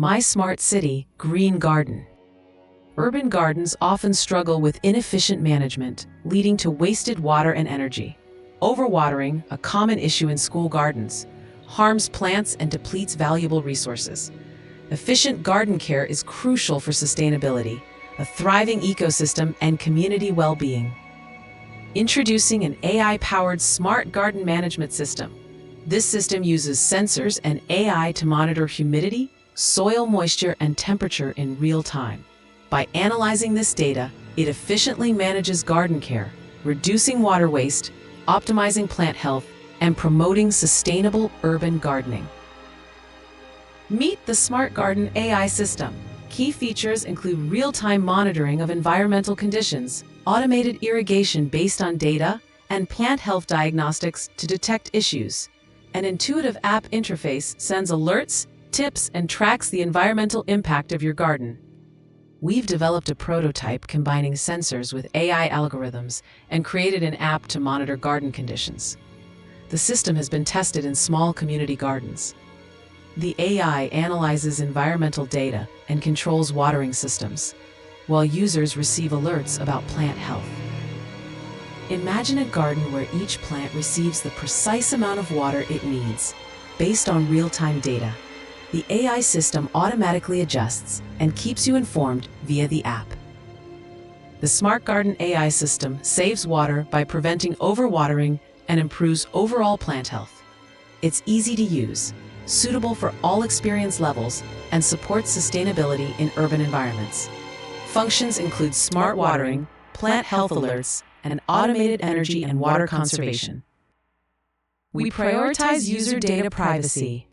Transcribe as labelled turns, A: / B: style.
A: My Smart City, Green Garden. Urban gardens often struggle with inefficient management, leading to wasted water and energy. Overwatering, a common issue in school gardens, harms plants and depletes valuable resources. Efficient garden care is crucial for sustainability, a thriving ecosystem, and community well-being. Introducing an AI-powered smart garden management system. This system uses sensors and AI to monitor humidity, soil moisture, and temperature in real time. By analyzing this data, it efficiently manages garden care, reducing water waste, optimizing plant health, and promoting sustainable urban gardening. Meet the Smart Garden AI system. Key features include real-time monitoring of environmental conditions, automated irrigation based on data, and plant health diagnostics to detect issues. An intuitive app interface sends alerts, tips, and tracks the environmental impact of your garden. We've developed a prototype combining sensors with AI algorithms and created an app to monitor garden conditions. The system has been tested in small community gardens. The AI analyzes environmental data and controls watering systems, while users receive alerts about plant health. Imagine a garden where each plant receives the precise amount of water it needs, based on real-time data. The AI system automatically adjusts and keeps you informed via the app. The Smart Garden AI system saves water by preventing overwatering and improves overall plant health. It's easy to use, suitable for all experience levels, and supports sustainability in urban environments. Functions include smart watering, plant health alerts, and automated energy and water conservation. We prioritize user data privacy.